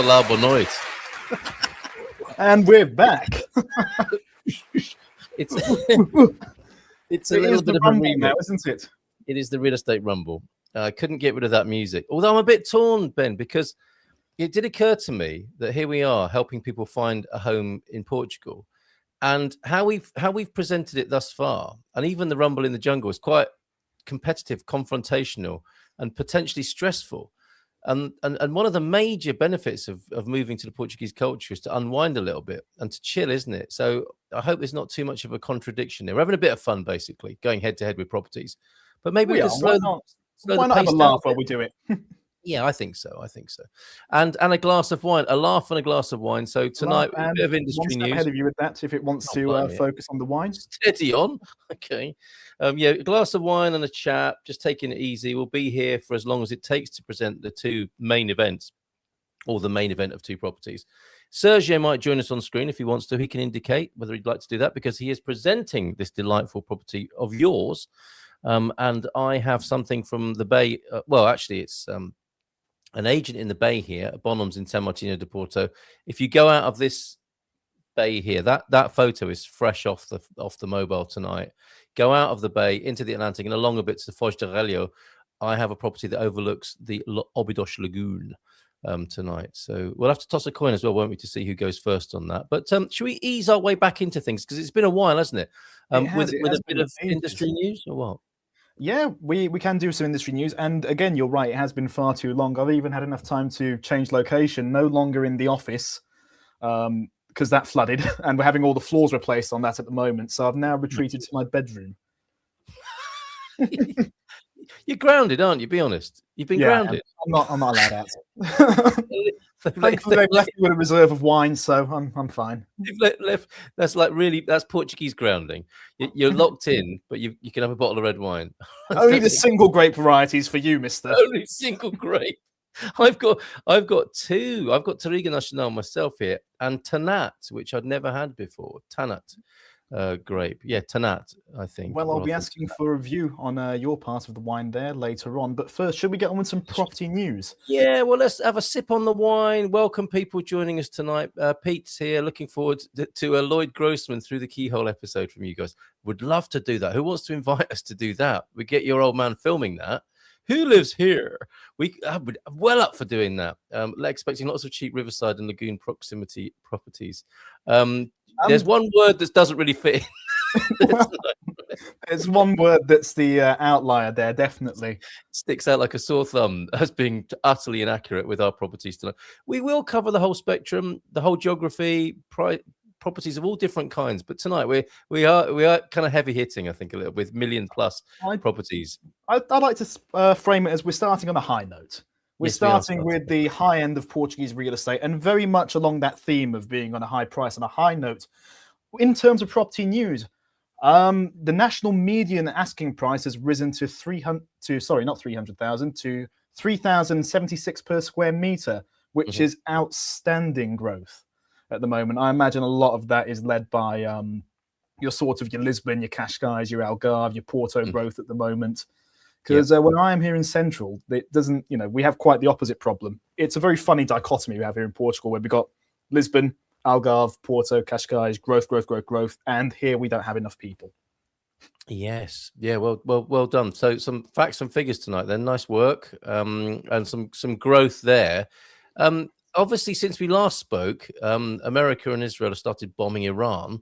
Olá, boa noite. And we're back. It's a little bit of a remix now, isn't it? It is the real estate rumble. I couldn't get rid of that music. Although I'm a bit torn, Ben, because it did occur to me that here we are helping people find a home in Portugal, and how we've presented it thus far, and even the rumble in the jungle is quite competitive, confrontational, and potentially stressful. And one of the major benefits of moving to the Portuguese culture is to unwind a little bit and to chill, isn't it? So I hope there's not too much of a contradiction there. We're having a bit of fun, basically, going head to head with properties. But maybe we can slow why not have a laugh while we do it? Yeah, I think so. And a glass of wine, a laugh and a glass of wine. So tonight, a bit of industry news. Ahead of you with that, if it wants to focus on the wine. Steady on. Okay. A glass of wine and a chat, just taking it easy. We'll be here for as long as it takes to present the two main events, or the main event of two properties. Sergio might join us on screen if he wants to. He can indicate whether he'd like to do that, because he is presenting this delightful property of yours. And I have something from the Bay. Well, actually, it's an agent in the Bay here, Bonhams in San Martino de Porto. If you go out of this bay here, that photo is fresh off the mobile tonight. Go out of the bay into the Atlantic and along a bit to the Foz de Relho. I have a property that overlooks the Óbidos Lagoon tonight. So we'll have to toss a coin as well, won't we, to see who goes first on that. But should we ease our way back into things? Because it's been a while, hasn't it? With a bit of industry news or what? Yeah, we can do some industry news. And again, you're right, it has been far too long. I've even had enough time to change location, no longer in the office, because that flooded, and we're having all the floors replaced on that at the moment. So I've now retreated to my bedroom. You're grounded, aren't you? Be honest. You've been grounded. I'm not allowed out. Thankfully, they've left me with a reserve of wine, so I'm fine. That's Portuguese grounding. You're locked in, but you can have a bottle of red wine. Only the single grape varieties for you, mister. Only single grape. I've got two. I've got Touriga Nacional myself here, and Tanat, which I'd never had before. Tanat grape. Yeah, Tanat, I think. Well, I'll be asking for a review on your part of the wine there later on. But first, should we get on with some property news? Yeah, well, let's have a sip on the wine. Welcome people joining us tonight. Pete's here. Looking forward to a Lloyd Grossman Through the Keyhole episode from you guys. Would love to do that. Who wants to invite us to do that? We get your old man filming that. Who lives here? We would well up for doing that. Expecting lots of cheap riverside and lagoon proximity properties. There's one word that doesn't really fit in. There's one word that's the outlier there, definitely. Sticks out like a sore thumb as being utterly inaccurate with our properties tonight. We will cover the whole spectrum, the whole geography, properties of all different kinds. But tonight we are kind of heavy hitting, I think, a little with million plus properties. I'd like to frame it as we're starting on a high note. We're starting with the high end of Portuguese real estate, and very much along that theme of being on a high price and a high note. In terms of property news, the national median asking price has risen to 3,076 per square meter, which is outstanding growth at the moment. I imagine a lot of that is led by your Lisbon, your Cascais, your Algarve, your Porto growth at the moment. Because when I am here in Central, it doesn't, we have quite the opposite problem. It's a very funny dichotomy we have here in Portugal, where we've got Lisbon, Algarve, Porto, Cascais, growth, and here we don't have enough people. Yes, yeah, well done. So some facts and figures tonight. Then nice work, and some growth there. Obviously, since we last spoke, America and Israel have started bombing Iran.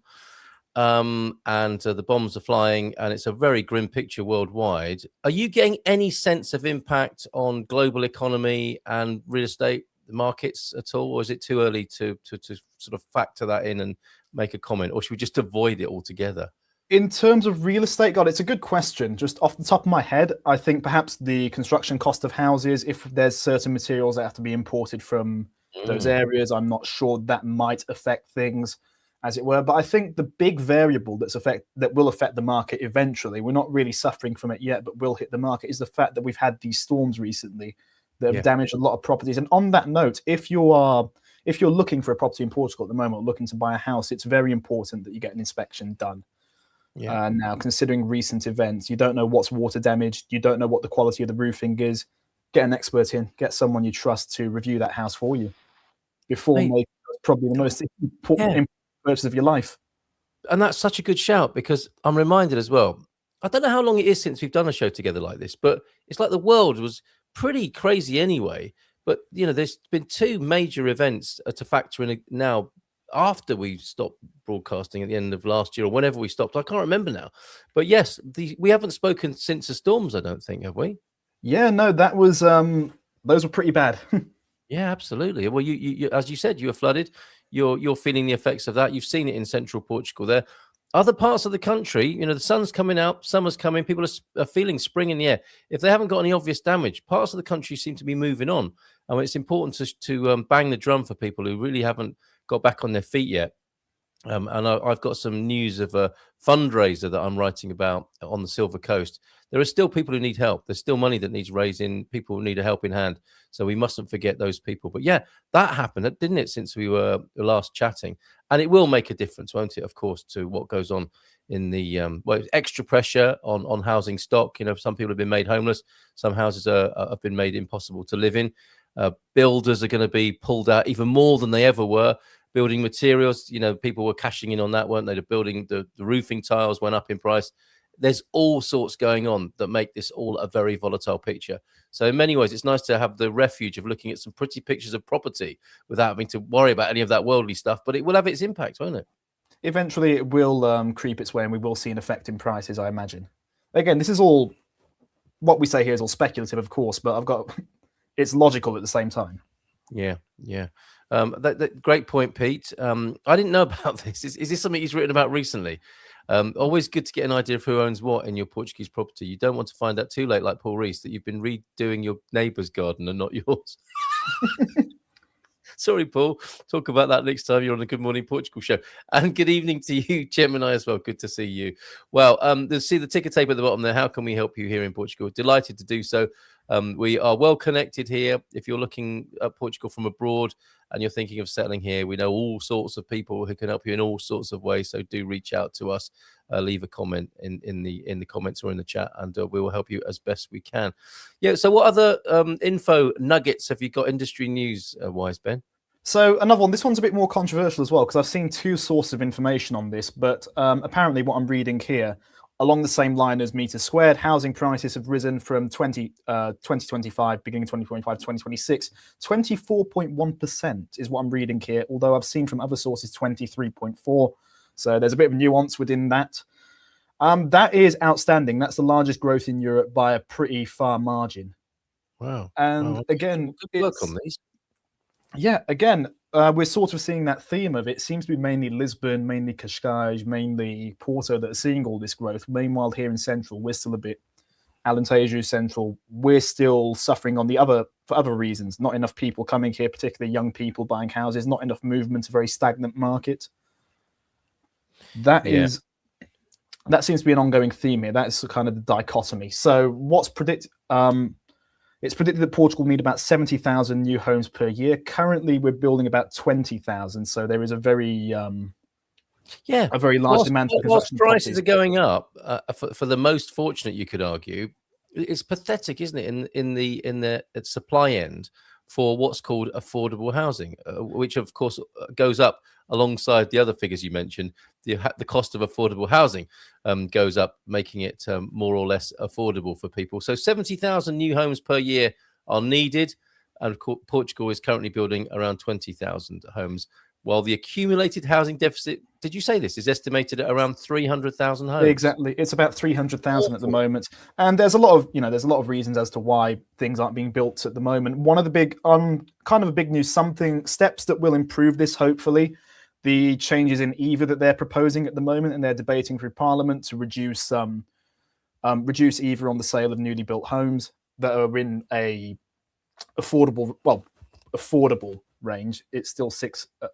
And the bombs are flying, and it's a very grim picture worldwide. Are you getting any sense of impact on global economy and real estate markets at all, or is it too early to sort of factor that in and make a comment, or should we just avoid it altogether? In terms of real estate, God, it's a good question. Just off the top of my head, I think perhaps the construction cost of houses, if there's certain materials that have to be imported from those areas, I'm not sure that might affect things, as it were. But I think the big variable that will affect the market eventually, we're not really suffering from it yet, but will hit the market, is the fact that we've had these storms recently that have damaged a lot of properties. And on that note, if you're looking for a property in Portugal at the moment, or looking to buy a house, it's very important that you get an inspection done. Now, considering recent events, you don't know what's water damaged, you don't know what the quality of the roofing is. Get an expert in, get someone you trust to review that house for you. before Mate, making probably the most important purchase of your life. and that's such a good shout, because I'm reminded as well. I don't know how long it is since we've done a show together like this, but it's like the world was pretty crazy anyway. But there's been two major events to factor in now after we stopped broadcasting at the end of last year, or whenever we stopped. I can't remember now. But yes, we haven't spoken since the storms, I don't think, have we? Yeah, no, that was those were pretty bad. Yeah, absolutely. Well, you as you said, you were flooded. You're feeling the effects of that. You've seen it in central Portugal. There, other parts of the country, the sun's coming out, summer's coming. People are feeling spring in the air. If they haven't got any obvious damage, parts of the country seem to be moving on. And it's important to bang the drum for people who really haven't got back on their feet yet. And I've got some news of a fundraiser that I'm writing about on the Silver Coast. There are still people who need help. There's still money that needs raising. People who need a helping hand. So we mustn't forget those people. But yeah, that happened, didn't it, since we were last chatting? And it will make a difference, won't it, of course, to what goes on in the extra pressure on housing stock. Some people have been made homeless. Some houses have been made impossible to live in. Builders are going to be pulled out even more than they ever were. Building materials, people were cashing in on that, weren't they? The roofing tiles went up in price. There's all sorts going on that make this all a very volatile picture. So in many ways, it's nice to have the refuge of looking at some pretty pictures of property without having to worry about any of that worldly stuff. But it will have its impact, won't it? Eventually, it will creep its way, and we will see an effect in prices, I imagine. Again, this is all what we say here is all speculative, of course, but it's logical at the same time. Yeah. That great point, Pete. I didn't know about this. Is this something he's written about recently? Always good to get an idea of who owns what in your Portuguese property. You don't want to find out too late, like Paul Rees, that you've been redoing your neighbour's garden and not yours. Sorry, Paul. Talk about that next time you're on the Good Morning Portugal show. And good evening to you, Gemini, as well. Good to see you. Well, see the ticker tape at the bottom there. How can we help you here in Portugal? Delighted to do so. We are well connected here. If you're looking at Portugal from abroad and you're thinking of settling here, we know all sorts of people who can help you in all sorts of ways. So do reach out to us. Leave a comment in the comments or in the chat, and we will help you as best we can. Yeah. So what other info nuggets have you got industry news wise, Ben? So another one. This one's a bit more controversial as well, because I've seen two sources of information on this. But apparently, what I'm reading here, along the same line as meters squared, housing prices have risen from 2025, beginning 2025, 2026, 24.1% is what I'm reading here. Although I've seen from other sources 23.4%. So there's a bit of nuance within that. That is outstanding. That's the largest growth in Europe by a pretty far margin. Wow. And again, good work on these. Yeah, again, we're sort of seeing that theme of it seems to be mainly Lisbon, mainly Cascais, mainly Porto that are seeing all this growth. Meanwhile, here in Central, we're still a bit Alentejo Central. We're still suffering for other reasons. Not enough people coming here, particularly young people buying houses. Not enough movement. A very stagnant market. That seems to be an ongoing theme here. That's kind of the dichotomy. So what's predicted? It's predicted that Portugal will need about 70,000 new homes per year. Currently, we're building about 20,000. So there is a very large demand for construction. Whilst prices are going up, for the most fortunate, you could argue, it's pathetic, isn't it, in the supply end for what's called affordable housing, which of course goes up alongside the other figures you mentioned. The cost of affordable housing goes up, making it more or less affordable for people. So 70,000 new homes per year are needed, and Portugal is currently building around 20,000 homes, while the accumulated housing deficit, did you say this, is estimated at around 300,000 homes? Exactly. It's about 300,000 at the moment. And there's a lot of reasons as to why things aren't being built at the moment. One of the big, kind of a big news, steps that will improve this, hopefully, the changes in EVA that they're proposing at the moment, and they're debating through Parliament to reduce EVA on the sale of newly built homes that are in a affordable range. It's still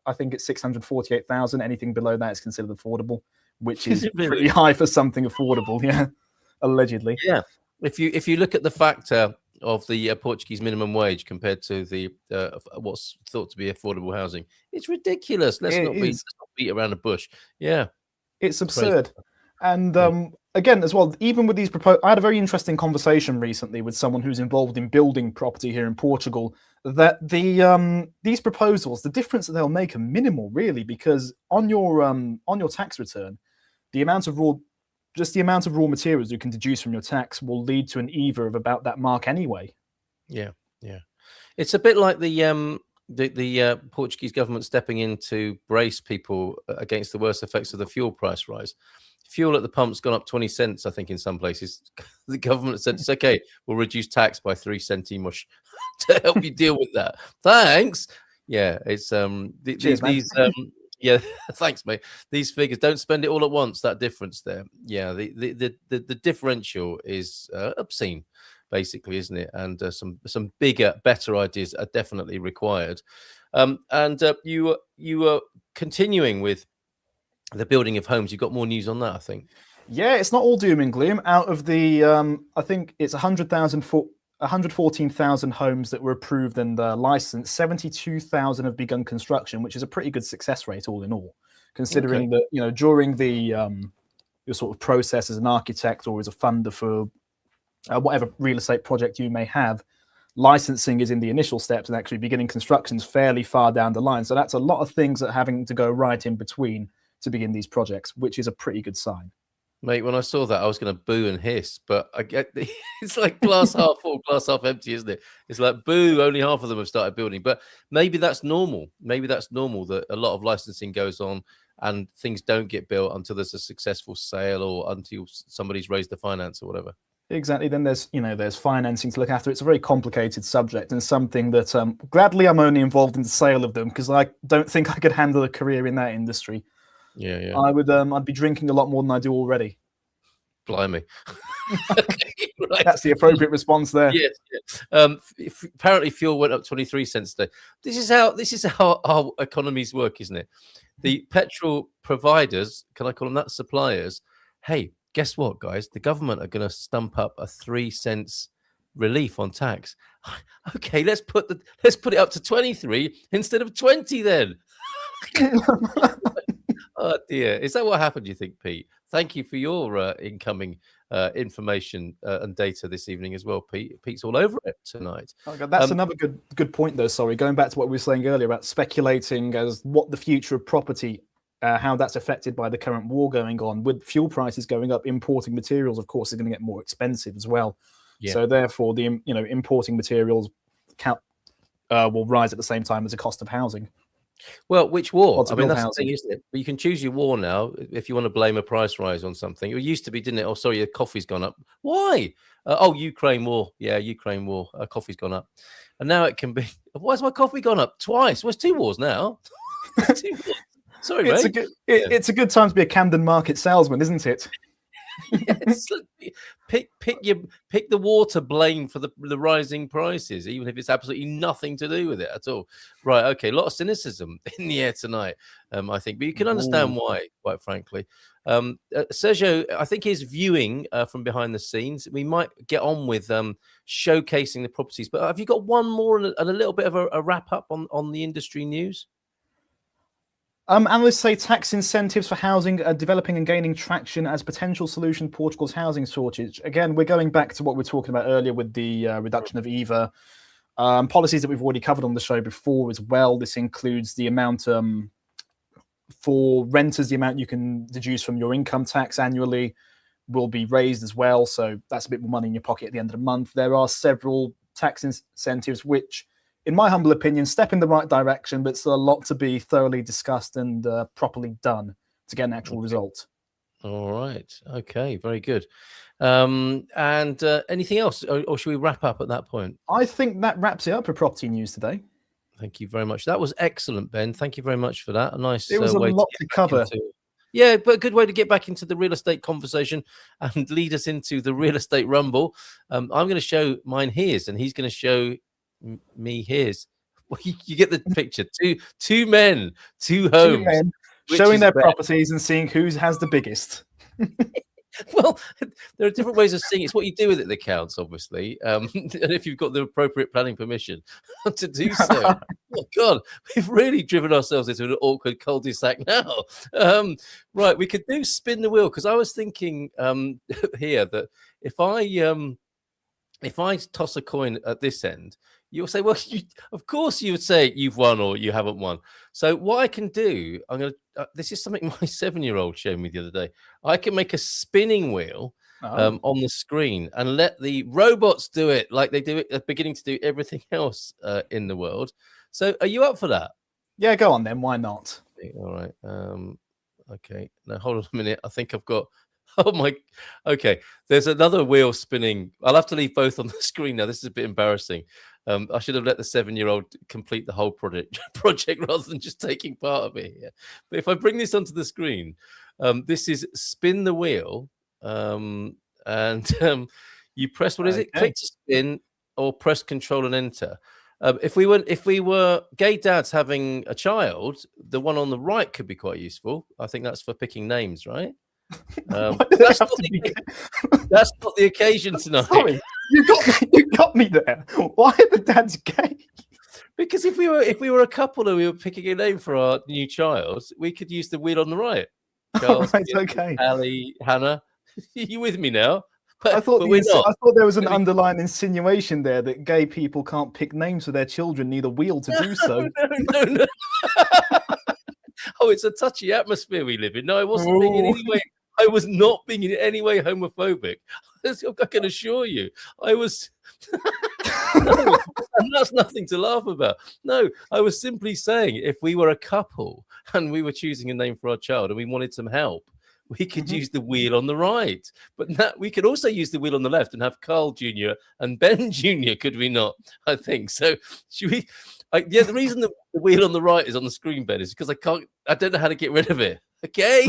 I think it's 648,000. Anything below that is considered affordable, which is pretty high for something affordable. Yeah, allegedly. Yeah, if you look at the factor of the Portuguese minimum wage compared to the what's thought to be affordable housing, it's ridiculous. Let's not beat around the bush. Yeah, it's absurd. And again, as well, even with these I had a very interesting conversation recently with someone who's involved in building property here in Portugal. That these proposals, the difference that they'll make are minimal, really, because on your tax return, the amount of raw materials you can deduce from your tax will lead to an EVA of about that mark anyway. Yeah. It's a bit like the Portuguese government stepping in to brace people against the worst effects of the fuel price rise. Fuel at the pump's gone up 20 cents, I think, in some places. The government said, it's okay, we'll reduce tax by 3 centimos to help you deal with that. Thanks. Yeah, it's Cheers, yeah, thanks, mate. These figures, don't spend it all at once. That difference there, yeah, the differential is obscene, basically, isn't it? And some bigger, better ideas are definitely required. And you are continuing with the building of homes. You've got more news on that, I think. Yeah, it's not all doom and gloom. Out of the, I think it's 114,000 homes that were approved and licensed, 72,000 have begun construction, which is a pretty good success rate all in all, considering that, you know, during the your sort of process as an architect or as a funder for whatever real estate project you may have, licensing is in the initial steps and actually beginning construction is fairly far down the line. So that's a lot of things that are having to go right in between to begin these projects, which is a pretty good sign. Mate, when I saw that, I was going to boo and hiss, but I get it's like glass half full, glass half empty, isn't it? It's like, boo, only half of them have started building. But maybe that's normal. Maybe that's normal that a lot of licensing goes on and things don't get built until there's a successful sale or until somebody's raised the finance or whatever. Exactly. Then there's financing to look after. It's a very complicated subject and something that gladly I'm only involved in the sale of them because I don't think I could handle a career in that industry. Yeah. I would. I'd be drinking a lot more than I do already. Blimey. Okay, right. That's the appropriate response there. Yes. Apparently, fuel went up 23 cents today. This is how our economies work, isn't it? The petrol providers, can I call them that, suppliers? Hey, guess what, guys? The government are going to stump up a 3 cents relief on tax. Okay, let's put it up to 23 instead of 20 then. Oh dear, is that what happened, do you think, Pete? Thank you for your incoming information and data this evening as well, Pete. Pete's all over it tonight. Oh God, that's another good point, though. Sorry, going back to what we were saying earlier about speculating as what the future of property, how that's affected by the current war going on. With fuel prices going up, importing materials, of course, is going to get more expensive as well. Yeah. So therefore, the importing materials will rise at the same time as the cost of housing. Well, which war? I mean, that's the thing, isn't it? But you can choose your war now if you want to blame a price rise on something. It used to be, didn't it? Oh, sorry, your coffee's gone up. Why? Ukraine war. Yeah, Ukraine war. Coffee's gone up. And now it can be, why's my coffee gone up twice? Well, it's 2 wars now. 2 wars. Sorry, mate. It's a good time to be a Camden Market salesman, isn't it? Yes. Pick the war to blame for the rising prices, even if it's absolutely nothing to do with it at all. Right? Okay, a lot of cynicism in the air tonight, I think, but you can understand why, quite frankly. Sergio, I think, is viewing from behind the scenes. We might get on with showcasing the properties, but have you got one more and a little bit of a wrap up on the industry news? Analysts say tax incentives for housing are developing and gaining traction as potential solution to Portugal's housing shortage. Again, we're going back to what we were talking about earlier with the reduction of EVA. Policies that we've already covered on the show before as well. This includes the amount for renters, the amount you can deduce from your income tax annually will be raised as well. So that's a bit more money in your pocket at the end of the month. There are several tax incentives which, in my humble opinion, step in the right direction, but still a lot to be thoroughly discussed and properly done to get an actual result. All right. Okay. Very good. And anything else, or should we wrap up at that point? I think that wraps it up for property news today. Thank you very much. That was excellent, Ben. Thank you very much for that. A nice. It was a lot to cover. Yeah, but a good way to get back into the real estate conversation and lead us into the real estate rumble. I'm going to show mine his, and he's going to show me his. Well, you get the picture. Two men, two homes, showing their properties and seeing who has the biggest. Well, there are different ways of seeing it. It's what you do with it that counts, obviously. And if you've got the appropriate planning permission to do so. Oh, God, we've really driven ourselves into an awkward cul-de-sac now. Right, we could do spin the wheel, because I was thinking here that if I toss a coin at this end, you'll say, well, of course you would say you've won or you haven't won. So what I can do, this is something my 7-year-old showed me the other day. I can make a spinning wheel on the screen and let the robots do it like they do it, beginning to do everything else in the world. So are you up for that? Yeah, go on then. Why not? All right. Okay. Now hold on a minute. I think I've got. Oh my. Okay. There's another wheel spinning. I'll have to leave both on the screen now. This is a bit embarrassing. I should have let the 7-year-old complete the whole project rather than just taking part of it here. But if I bring this onto the screen, this is spin the wheel, and you press, what is it? Click to spin or press Control and Enter. If we were gay dads having a child, the one on the right could be quite useful. I think that's for picking names, right? That's not the occasion tonight. Sorry, you got me there. Why are the dads gay? Because if we were a couple and we were picking a name for our new child, we could use the wheel on the right. Charles, right, okay. Ali, Hannah, you with me now? I thought there was an underlying insinuation there that gay people can't pick names for their children, need a wheel to do so. No. Oh, it's a touchy atmosphere we live in. No, I wasn't being in any way. I was not being in any way homophobic. I can assure you, I was. No, and that's nothing to laugh about. No, I was simply saying, if we were a couple and we were choosing a name for our child and we wanted some help, we could use the wheel on the right, but we could also use the wheel on the left and have Carl Jr. and Ben Jr., could we not? I think so. Should we? Yeah, the reason the wheel on the right is on the screen, Ben, is because I don't know how to get rid of it. Okay,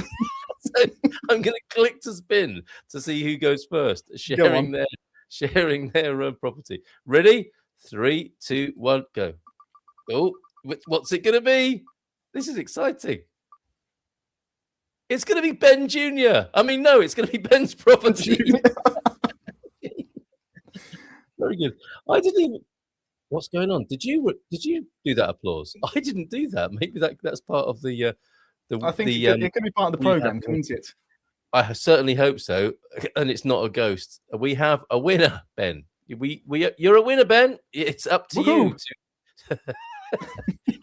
so I'm going to click to spin to see who goes first, sharing their property. Ready? 3, 2, 1, go. Oh, what's it going to be? This is exciting. It's going to be Ben Jr. I mean, no, it's going to be Ben's property. Very good. I didn't even. What's going on? Did you do that applause? I didn't do that. Maybe that's part of the. I think it can be part of the program, can't it? I certainly hope so. And it's not a ghost. We have a winner, Ben. You're a winner, Ben. It's up to you.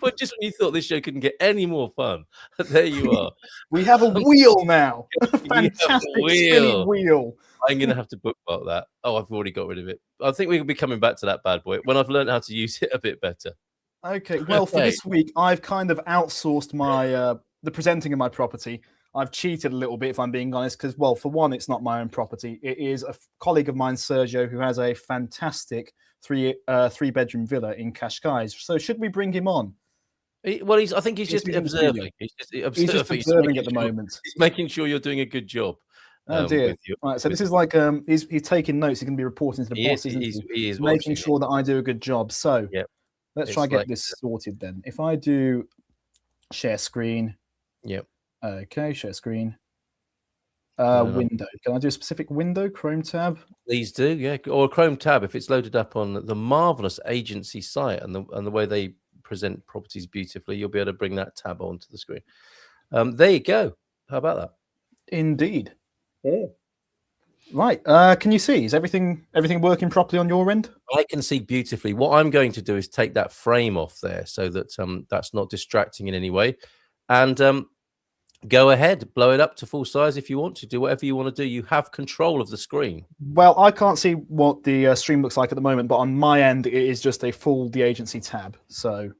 But just when you thought this show couldn't get any more fun, there you are. We have a wheel now. Fantastic spinning wheel. I'm going to have to bookmark that. Oh, I've already got rid of it. I think we'll be coming back to that bad boy when I've learned how to use it a bit better. Okay. Well, for this week, I've kind of outsourced my the presenting of my property. I've cheated a little bit, if I'm being honest, because, well, for one, it's not my own property. It is a colleague of mine, Sergio, who has a fantastic three-bedroom villa in Cascais. So should we bring him on? I think he's just observing. He's just observing at the moment. He's making sure you're doing a good job. Oh dear! Right, so this is like he's taking notes. He's going to be reporting to the boss. He is making sure that I do a good job. So let's try get this sorted then. If I do share screen. Yep. Okay, share screen. Window. Can I do a specific window? Chrome tab? Please do, yeah. Or a Chrome tab if it's loaded up on the marvelous agency site and the way they present properties beautifully. You'll be able to bring that tab onto the screen. There you go. How about that? Indeed. Oh. Right. Can you see? Is everything working properly on your end? I can see beautifully. What I'm going to do is take that frame off there so that that's not distracting in any way. And go ahead, blow it up to full size if you want to. Do whatever you want to do. You have control of the screen. Well, I can't see what the stream looks like at the moment, but on my end, it is just a full the agency tab. So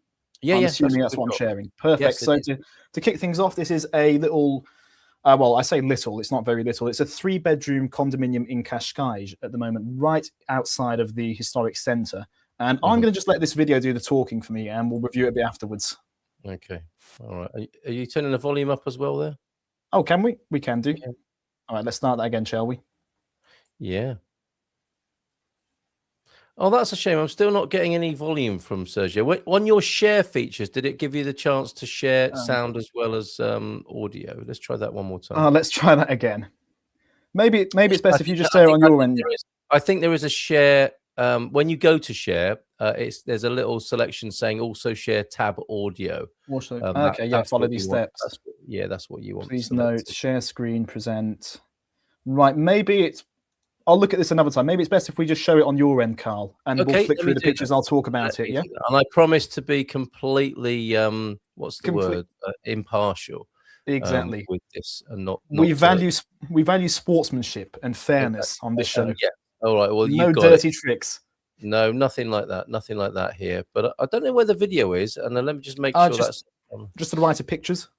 I'm assuming that's what I'm sharing. Perfect. Yes, so to kick things off, this is a little, well, I say little, it's not very little. It's a 3-bedroom condominium in Cascais at the moment, right outside of the historic centre. And I'm going to just let this video do the talking for me, and we'll review it a bit afterwards. Okay. All right. Are you turning the volume up as well there? Oh, can we? We can do. Yeah. All right, let's start that again, shall we? Yeah. Oh, that's a shame. I'm still not getting any volume from Sergio. On your share features, did it give you the chance to share sound as well as audio? Let's try that one more time. Let's try that again. Maybe it's best if you just share it on your end. I think there is a share. When you go to share, there's a little selection saying also share tab audio. Also, okay, follow these steps. That's what you want. Please note, share screen, present. Right, maybe it's. I'll look at this another time. Maybe it's best if we just show it on your end, Carl, and we'll flick through the pictures. I'll talk about it. Yeah, and I promise to be completely what's the word? Impartial. Exactly. With this, and not we value sportsmanship and fairness on this show. Yeah. All right. Well, no dirty tricks. No, nothing like that. Nothing like that here. But I don't know where the video is, and let me just make sure that's just to the right of pictures.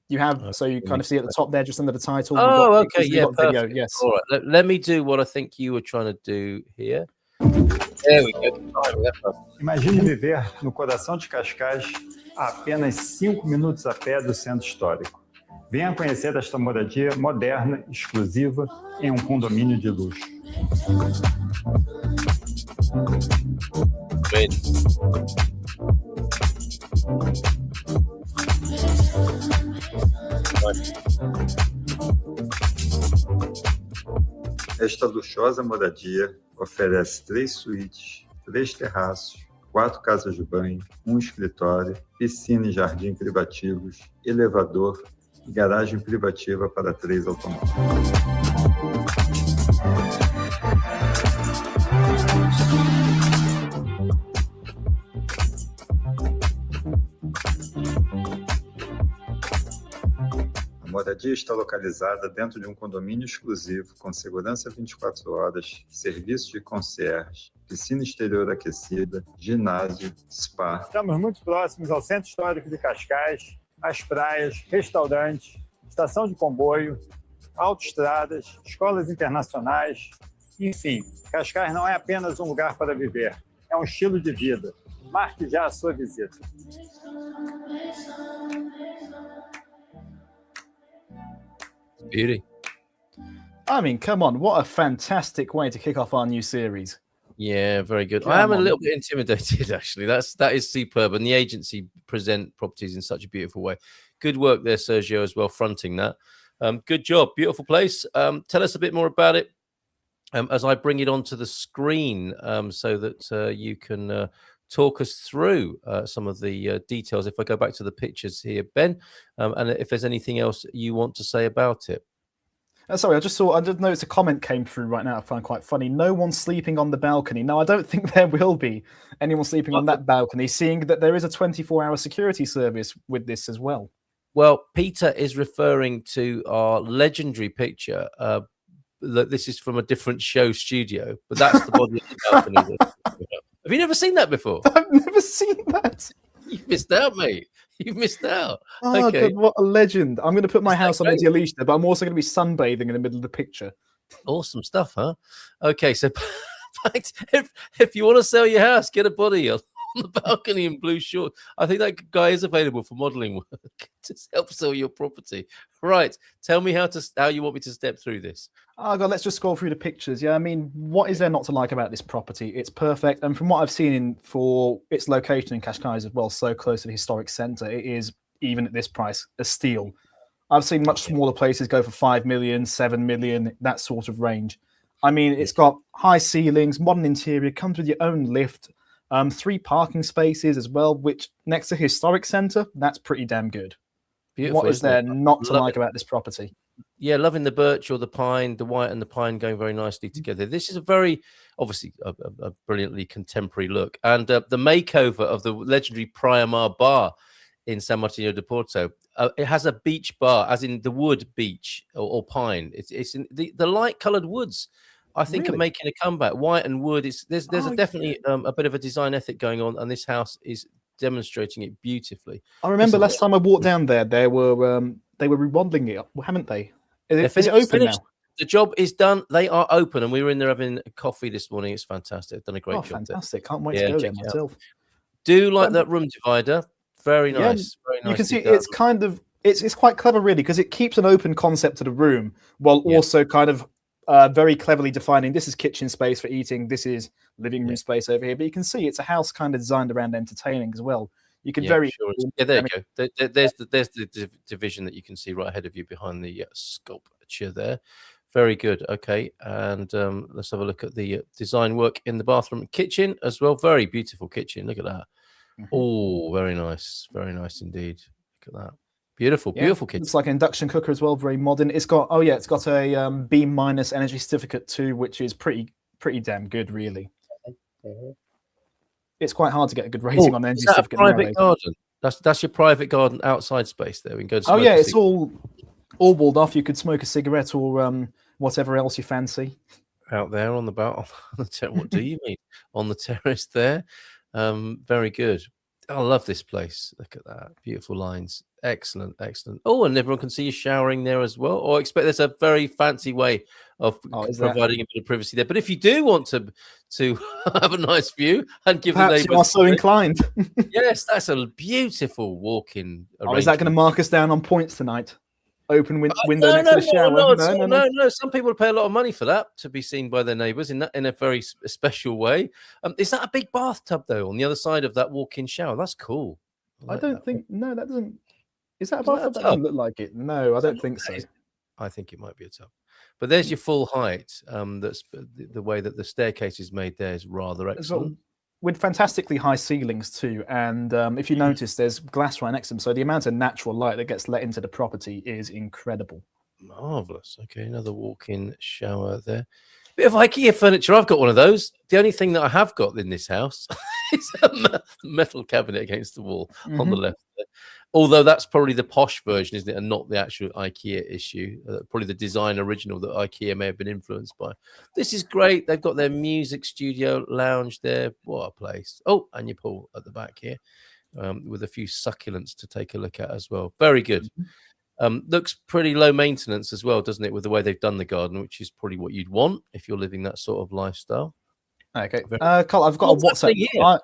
You have so you kind of see at the top there, just under the title. Oh, okay, yeah, video. Yes. All right. Let me do what I think you were trying to do here. There we go. Imagine viver no coração de Cascais a apenas 5 minutos a pé do centro histórico. Venha conhecer esta moradia moderna, exclusiva, em condomínio de luxo. Esta luxuosa moradia oferece 3 suítes, 3 terraços, 4 casas de banho, 1 escritório, piscina e jardim privativos, elevador e garagem privativa para 3 automóveis. A moradia está localizada dentro de um condomínio exclusivo, com segurança 24 horas, serviço de concierge, piscina exterior aquecida, ginásio, spa. Estamos muito próximos ao Centro Histórico de Cascais, às praias, restaurantes, estação de comboio, autoestradas, escolas internacionais. Enfim, Cascais não é apenas um lugar para viver, é um estilo de vida. Marque já a sua visita. Beauty. I mean, come on, what a fantastic way to kick off our new series. Yeah, very good. I am a little bit intimidated, actually. That is superb, and the agency present properties in such a beautiful way. Good work there, Sergio, as well, fronting that. Good job, beautiful place. Tell us a bit more about it as I bring it onto the screen, so that you can talk us through some of the details. If I go back to the pictures here, Ben, and if there's anything else you want to say about it. Sorry, I just noticed a comment came through right now I find quite funny. No one sleeping on the balcony. No, I don't think there will be anyone sleeping on that balcony, seeing that there is a 24-hour security service with this as well. Well, Peter is referring to our legendary picture. This is from a different show studio, but that's the body of the balcony. Have you never seen that before? I've never seen that. You've missed out, mate. You've missed out. Oh, okay. God, what a legend. I'm going to put my house on Idealista, but I'm also going to be sunbathing in the middle of the picture. Awesome stuff, huh? Okay, so if you want to sell your house, get a body on the balcony in blue shorts. I think that guy is available for modelling work to help sell your property. Right. Tell me how you want me to step through this. Oh, God, let's just scroll through the pictures. Yeah, I mean, what is there not to like about this property? It's perfect. And from what I've seen for its location in Cascais as well, so close to the historic centre, it is, even at this price, a steal. I've seen much smaller places go for 5 million, 7 million, that sort of range. I mean, it's got high ceilings, modern interior, comes with your own lift, 3 parking spaces as well, which next to historic centre, that's pretty damn good. Beautiful, what is there not to like about this property? Yeah, loving the birch or the pine, the white and the pine going very nicely together. This is a very, obviously, a brilliantly contemporary look. And the makeover of the legendary Priamar bar in San Martino de Porto, it has a beech bar, as in the wood beech or pine. It's in the light-coloured woods, I think, are making a comeback. White and wood. There's definitely a bit of a design ethic going on, and this house is demonstrating it beautifully. I remember last time I walked down there, they were remodeling it, haven't they? Is it open now? The job is done. They are open, and we were in there having a coffee this morning. It's fantastic. Done a great job. Fantastic! Can't wait to go there myself. Do like that room divider. Very nice. Very nice. You can see it's kind of it's quite clever, really, because it keeps an open concept to the room while also kind of very cleverly defining this is kitchen space for eating, this is living room space over here. But you can see it's a house kind of designed around entertaining as well. You can there you go. There's the division that you can see right ahead of you behind the sculpture there. Very good. Okay, and let's have a look at the design work in the bathroom and kitchen as well. Very beautiful kitchen. Look at that. Oh, very nice indeed. Look at that. Beautiful, beautiful kitchen. It's like an induction cooker as well. Very modern. It's got a B- energy certificate too, which is pretty damn good, really. It's quite hard to get a good rating on energy certificate. Private garden. That's your private garden outside space there. We can go to it's all walled off. You could smoke a cigarette or whatever else you fancy. Out there on the what do you mean? On the terrace there. Very good. I love this place. Look at that. Beautiful lines. Excellent. Oh, and everyone can see you showering there as well. Or I expect there's a very fancy way of providing a bit of privacy there. But if you do want to have a nice view and give Perhaps the neighbours, you are so inclined. Yes, that's a beautiful walk-in. Is that going to mark us down on points tonight? Open window next to the shower. No. Some people pay a lot of money for that to be seen by their neighbours in a very special way. Is that a big bathtub though on the other side of that walk-in shower? That's cool. I don't think. No, that doesn't. Is that a bathtub? That doesn't look like it. No, I don't think so. I think it might be a tub. But there's your full height. That's the way that the staircase is made there is rather excellent. With fantastically high ceilings too, and if you notice, there's glass right next to them, so the amount of natural light that gets let into the property is incredible. Marvelous. Okay, another walk-in shower there. Bit of IKEA furniture. I've got one of those. The only thing that I have got in this house is a metal cabinet against the wall on the left there. Although that's probably the posh version, isn't it, and not the actual IKEA issue. Probably the design original that IKEA may have been influenced by. This is great. They've got their music studio lounge there. What a place. Oh, and your pool at the back here with a few succulents to take a look at as well. Very good. Looks pretty low maintenance as well, doesn't it, with the way they've done the garden, which is probably what you'd want if you're living that sort of lifestyle. Okay. Carl, I've got a WhatsApp here.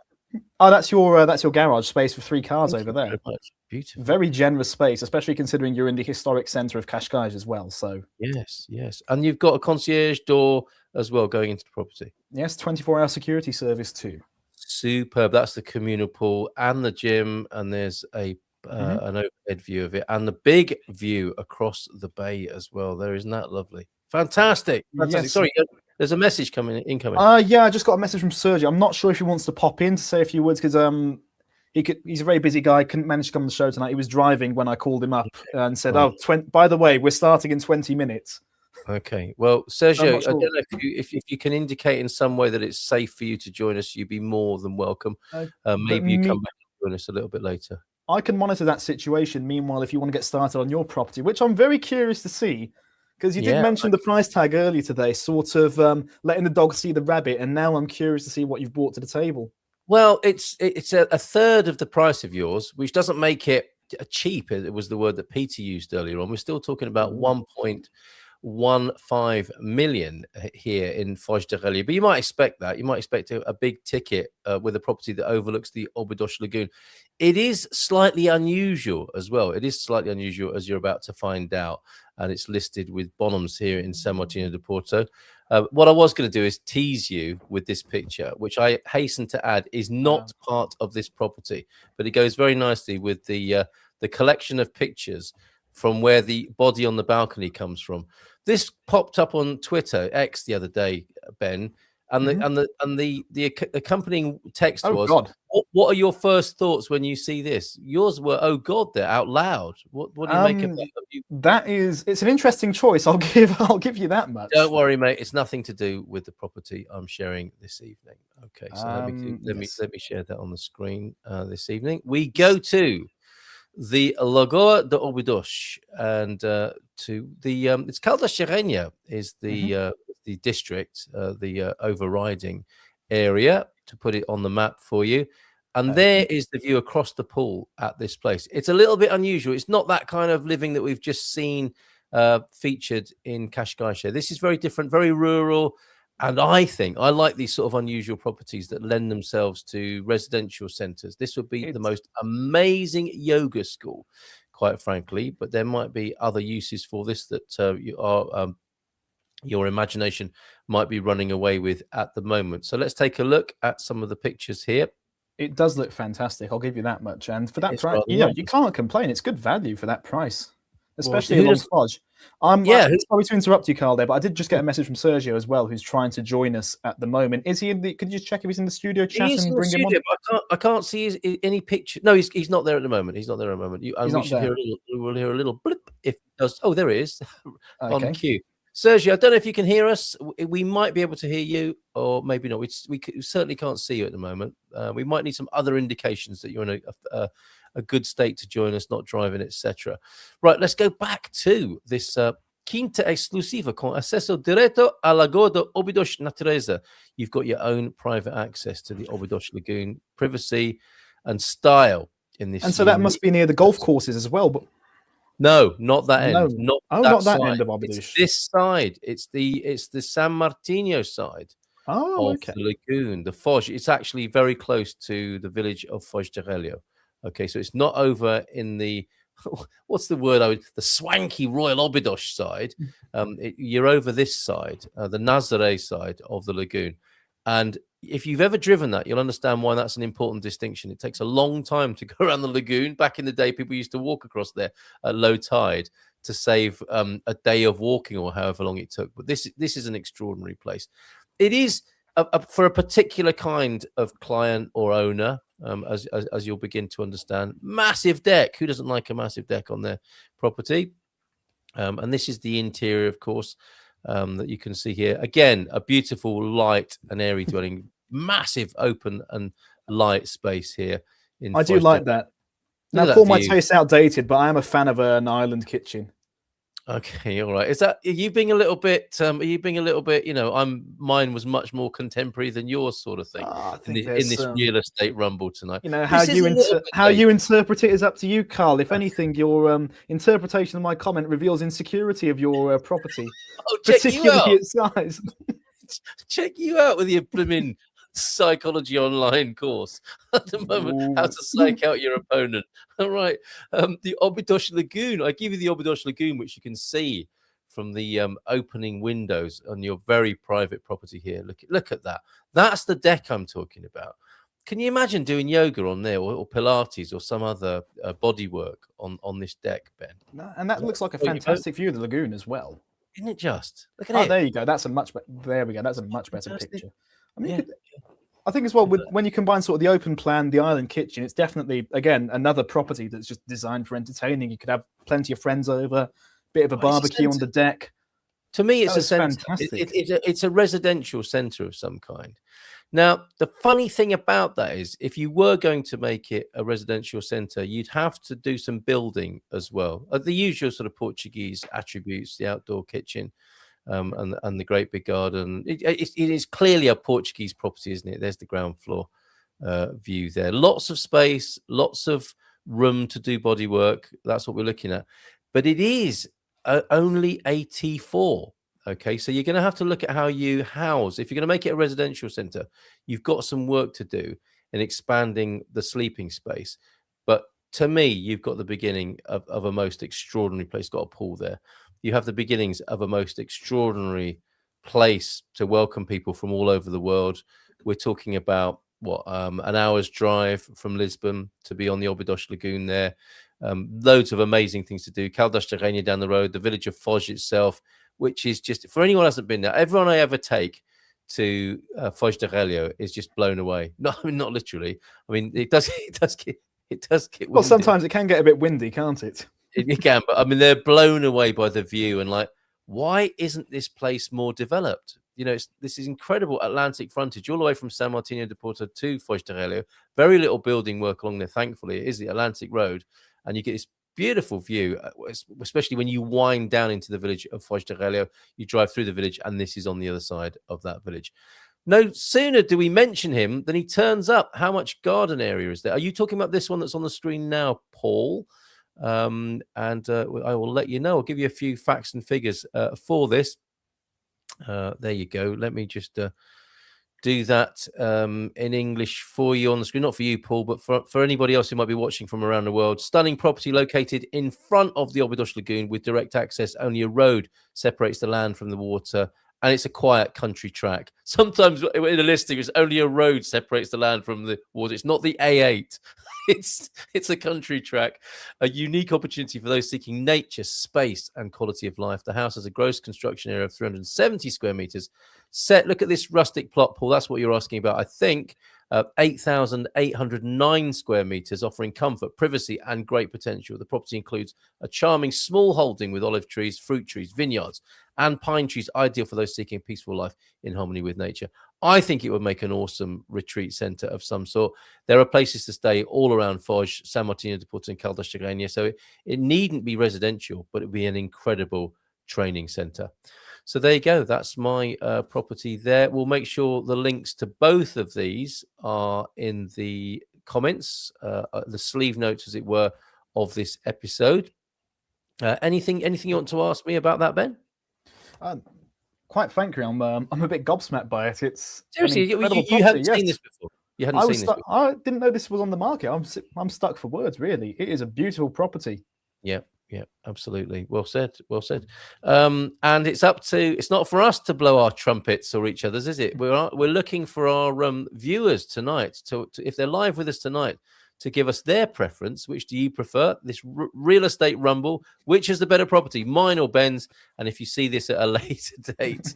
That's your garage space for 3 cars over there. Very much. Beautiful. Very generous space, especially considering you're in the historic centre of Qashqai as well. So yes. And you've got a concierge door as well going into the property. Yes, 24-hour security service too. Superb. That's the communal pool and the gym, and there's an overhead view of it, and the big view across the bay as well. There, isn't that lovely? Fantastic. Yes. Sorry. There's a message incoming. I just got a message from Sergio. I'm not sure if he wants to pop in to say a few words because he's a very busy guy. Couldn't manage to come on the show tonight. He was driving when I called him up and said, by the way, we're starting in 20 minutes. Okay. Well, Sergio, I don't know if you can indicate in some way that it's safe for you to join us. You'd be more than welcome. Maybe you come back and join us a little bit later. I can monitor that situation. Meanwhile, if you want to get started on your property, which I'm very curious to see, because you did mention the price tag earlier today, sort of letting the dog see the rabbit, and now I'm curious to see what you've brought to the table. Well, it's a third of the price of yours, which doesn't make it cheap. It was the word that Peter used earlier on. We're still talking about 1.15 million here in Foz de Relia, but you might expect that. You might expect a big ticket with a property that overlooks the Óbidos Lagoon. It is slightly unusual as well. It is slightly unusual, as you're about to find out. And it's listed with Bonhams here in San Martino de Porto. What I was going to do is tease you with this picture, which I hasten to add is not part of this property, but it goes very nicely with the collection of pictures from where the body on the balcony comes from. This popped up on Twitter, X, the other day, Ben, and the accompanying text was, God. What are your first thoughts when you see this? Yours were, oh God, they're out loud. What do you make of that? It's an interesting choice. I'll give you that much. Don't worry, mate. It's nothing to do with the property I'm sharing this evening. Okay, so let me share that on the screen this evening. We go to the Lagoa de Óbidos and to the it's Caldas Serena is the district, the overriding area, to put it on the map for you. And there is the view across the pool at this place. It's a little bit unusual. It's not that kind of living that we've just seen featured in Qashqai. This is very different, very rural. And I like these sort of unusual properties that lend themselves to residential centers. This would be the most amazing yoga school, quite frankly. But there might be other uses for this that your imagination might be running away with at the moment. So let's take a look at some of the pictures here. It does look fantastic. I'll give you that much. And for that price, you can't complain. It's good value for that price. especially along Foz. Yeah. Sorry to interrupt you, Carl, there, but I did just get a message from Sergio as well, who's trying to join us at the moment. Is he in the? Could you just check if he's in the studio chat and bring him on? But I can't see any picture. No, he's not there at the moment. He's not there at the moment. We'll hear a little blip if it does. Oh, there he is on cue. Sergio, I don't know if you can hear us. We might be able to hear you, or maybe not. We certainly can't see you at the moment. We might need some other indications that you're in a good state to join us, not driving, etc. Right, let's go back to this quinta exclusiva con accesso diretto al lago de Óbidos Natureza. You've got your own private access to the Óbidos Lagoon, privacy and style in this. And so that must be near the golf courses as well, but. No, not that end. No. Not that end of Óbidos. It's this side. It's the San Martino side of the lagoon, the Foz. It's actually very close to the village of Foz de Relio. Okay, so it's not over in the what's the word? The swanky Royal Óbidos side. You're over this side, the Nazaré side of the lagoon, and if you've ever driven that, you'll understand why that's an important distinction. It takes a long time to go around the lagoon. Back in the day, people used to walk across there at low tide to save a day of walking or however long it took. But this is an extraordinary place. It is for a particular kind of client or owner, as you'll begin to understand. Massive deck. Who doesn't like a massive deck on their property? And this is the interior, of course, that you can see here. Again, a beautiful, light and airy dwelling. Massive open and light space here. I do like that. Now, call my taste outdated, but I am a fan of an island kitchen. Okay, all right. Are you being a little bit? Mine was much more contemporary than yours, sort of thing. In this real estate rumble tonight. How you interpret it is up to you, Carl. If anything, your interpretation of my comment reveals insecurity of your property, particularly its size. Check you out with your blooming psychology online course at the moment. How to psych out your opponent. All right. The Óbidos Lagoon. I give you the Óbidos Lagoon, which you can see from the opening windows on your very private property here. Look at that. That's the deck I'm talking about. Can you imagine doing yoga on there, or Pilates, or some other body work on this deck, Ben? And that looks like a fantastic view of the lagoon as well. Isn't it just? Look at it. There you go. That's a much better. There we go. That's a much better picture. I mean, I think as well, when you combine sort of the open plan, the island kitchen, it's definitely, again, another property that's just designed for entertaining. You could have plenty of friends over, bit of a barbecue on the deck. To me, it's a center. Fantastic. It's a residential center of some kind. Now, the funny thing about that is, if you were going to make it a residential center, you'd have to do some building as well. The usual sort of Portuguese attributes, the outdoor kitchen, and the great big garden. It is clearly a Portuguese property, isn't it? There's the ground floor view there. Lots of space, lots of room to do body work. That's what we're looking at. But it is only a T4. Okay, so you're going to have to look at how you house. If you're going to make it a residential center, you've got some work to do in expanding the sleeping space. But to me, you've got the beginning of a most extraordinary place. Got a pool there. You have the beginnings of a most extraordinary place to welcome people from all over the world. We're talking about an hour's drive from Lisbon to be on the Óbidos Lagoon there. Loads of amazing things to do. Caldas de Rainha down the road, the village of Foz itself, which is just, for anyone who hasn't been there, everyone I ever take to Foz de Relio is just blown away. Not literally. I mean, it does get windy. Well, sometimes it can get a bit windy, can't it? It can, but I mean, they're blown away by the view and like, why isn't this place more developed? This is incredible Atlantic frontage all the way from San Martino de Porto to Foz de Relio. Very little building work along there, thankfully. It is the Atlantic Road, and you get this beautiful view, especially when you wind down into the village of Foz de Relio. You drive through the village, and this is on the other side of that village. No sooner do we mention him than he turns up. How much garden area is there? Are you talking about this one that's on the screen now, Paul? I will let you know. I'll give you a few facts and figures for this. There you go. Let me just do that in English for you on the screen. Not for you, Paul, but for anybody else who might be watching from around the world. Stunning property located in front of the Óbidos Lagoon with direct access. Only a road separates the land from the water and it's a quiet country track. Sometimes in a listing, it's only a road separates the land from the water. It's not the A8. It's a country track, a unique opportunity for those seeking nature, space, and quality of life. The house has a gross construction area of 370 square meters. Look at this rustic plot, Paul. That's what you're asking about, I think. 8,809 square meters, offering comfort, privacy, and great potential. The property includes a charming small holding with olive trees, fruit trees, vineyards, and pine trees, ideal for those seeking a peaceful life in harmony with nature. I think it would make an awesome retreat center of some sort. There are places to stay all around Foz, San Martino de Porto, and Caldas de Rainha, so it needn't be residential, but it would be an incredible training center. So there you go. That's my property there. We'll make sure the links to both of these are in the comments, the sleeve notes, as it were, of this episode. Anything you want to ask me about that, Ben? Quite frankly, I'm a bit gobsmacked by it. It's seriously, you haven't seen this before. You hadn't seen this before. I didn't know this was on the market. I'm stuck for words, really. It is a beautiful property. Yeah, absolutely. Well said. And it's not for us to blow our trumpets or each other's, is it? We're looking for our viewers tonight to if they're live with us tonight, to give us their preference. Which do you prefer? This real estate rumble. Which is the better property, mine or Ben's? And if you see this at a later date,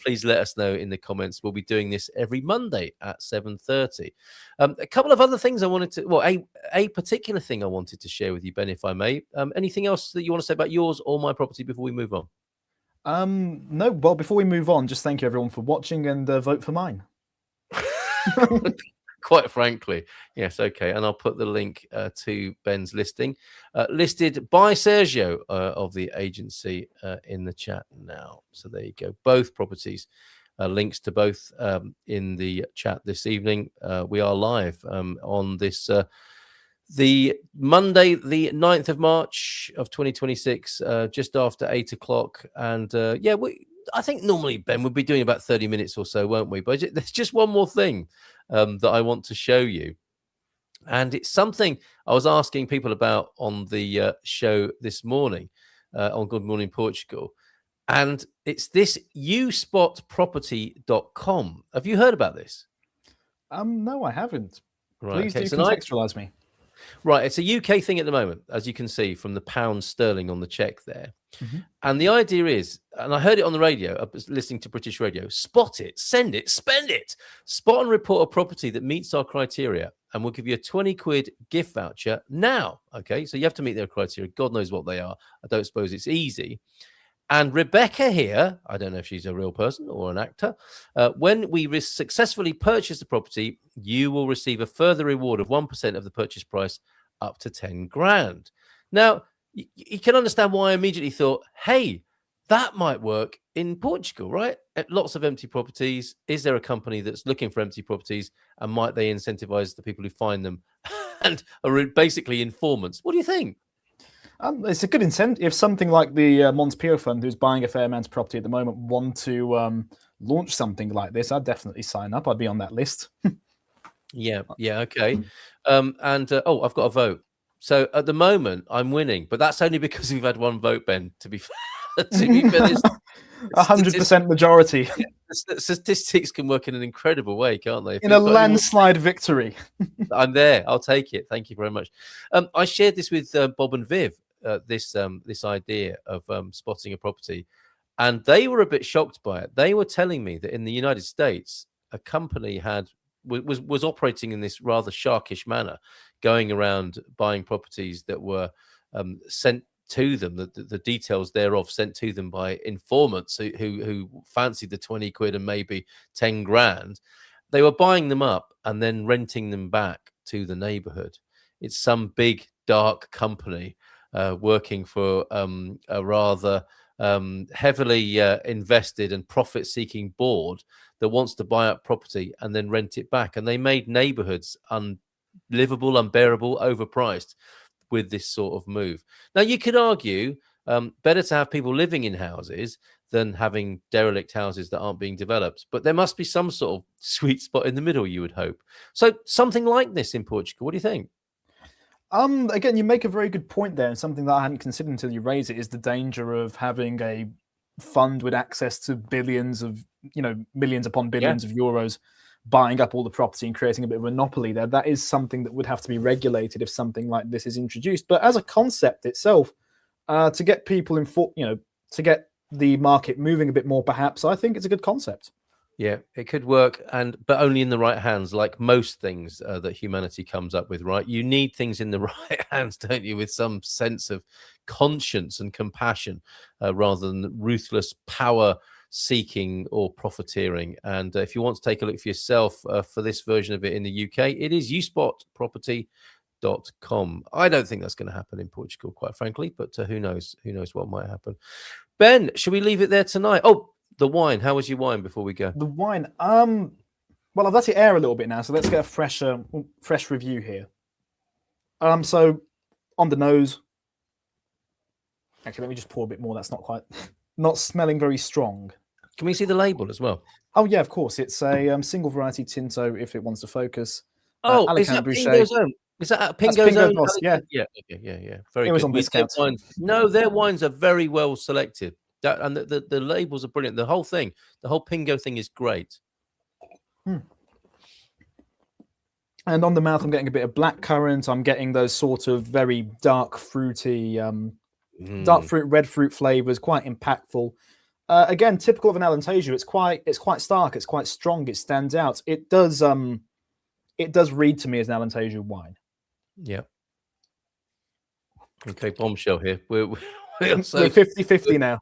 please let us know in the comments. We'll be doing this every Monday at 7:30. A couple of other things I wanted to, a particular thing I wanted to share with you, Ben, if I may. Anything else that you want to say about yours or my property before we move on? No. Well, before we move on, just thank you everyone for watching and vote for mine. Quite frankly, yes, okay. And I'll put the link to Ben's listing, listed by Sergio of the agency in the chat now. So there you go. Both properties, links to both in the chat this evening. We are live on this the Monday, the 9th of March of 2026, just after 8 o'clock. And I think normally, Ben, we'll be doing about 30 minutes or so, won't we? But there's just one more thing that I want to show you. And it's something I was asking people about on the show this morning on Good Morning Portugal. And it's this uspotproperty.com. Have you heard about this? No, I haven't. Right, Please do contextualize me. Right, it's a UK thing at the moment, as you can see from the pound sterling on the check there. Mm-hmm. And the idea is, and I heard it on the radio, I was listening to British radio, spot it, send it, spend it. Spot and report a property that meets our criteria, and we'll give you a 20 quid gift voucher now. Okay, so you have to meet their criteria. God knows what they are. I don't suppose it's easy. And Rebecca here, I don't know if she's a real person or an actor, when we successfully purchase the property, you will receive a further reward of 1% of the purchase price up to 10 grand. Now, you can understand why I immediately thought, hey, that might work in Portugal, right? Lots of empty properties. Is there a company that's looking for empty properties, and might they incentivize the people who find them and are basically informants? What do you think? It's a good incentive. If something like the Montepio Fund, who's buying a fair amount of property at the moment, want to launch something like this, I'd definitely sign up. I'd be on that list. Yeah, okay. I've got a vote. So at the moment, I'm winning, but that's only because we've had one vote, Ben, to be fair. 100% majority. The statistics can work in an incredible way, can't they? In a landslide victory. I'm there. I'll take it. Thank you very much. I shared this with Bob and Viv, this idea of spotting a property, and they were a bit shocked by it. They were telling me that in the United States, a company was operating in this rather sharkish manner, going around buying properties that were sent to them, the details thereof sent to them by informants who fancied the 20 quid and maybe 10 grand. They were buying them up and then renting them back to the neighborhood. It's some big dark company working for a rather heavily invested and profit-seeking board that wants to buy up property and then rent it back. And they made neighborhoods unlivable, unbearable, overpriced with this sort of move. Now, you could argue better to have people living in houses than having derelict houses that aren't being developed. But there must be some sort of sweet spot in the middle, you would hope. So something like this in Portugal, what do you think? Again, you make a very good point there, and something that I hadn't considered until you raise it is the danger of having a fund with access to billions of, millions upon billions of euros, buying up all the property and creating a bit of a monopoly there. That is something that would have to be regulated if something like this is introduced. But as a concept itself, to get people to get the market moving a bit more, perhaps, I think it's a good concept. Yeah, it could work, but only in the right hands, like most things that humanity comes up with, right? You need things in the right hands, don't you, with some sense of conscience and compassion rather than ruthless power seeking or profiteering. And if you want to take a look for yourself for this version of it in the UK, it is uspotproperty.com. I don't think that's going to happen in Portugal, quite frankly, but who knows what might happen. Ben, should we leave it there tonight? Oh, the wine. How was your wine before we go? The wine. Well, I've let it air a little bit now, so let's get a fresh review here. So on the nose. Actually, let me just pour a bit more. That's not smelling very strong. Can we see the label as well? Oh yeah, of course. It's a single variety Tinto. If it wants to focus. Oh, is that Pingo's own? Is that Pingo's own? Yeah. Yeah. Okay. Very good. It was on discount. Their wines are very well selected. And the labels are brilliant. The whole thing, the whole Pingo thing is great. And on the mouth, I'm getting a bit of blackcurrant. I'm getting those sort of very dark, fruity, dark fruit, red fruit flavors, quite impactful. Again, typical of an Alentejo. It's quite stark. It's quite strong. It stands out. It does read to me as an Alentejo wine. Yeah. Okay, bombshell here. We're 50-50 now.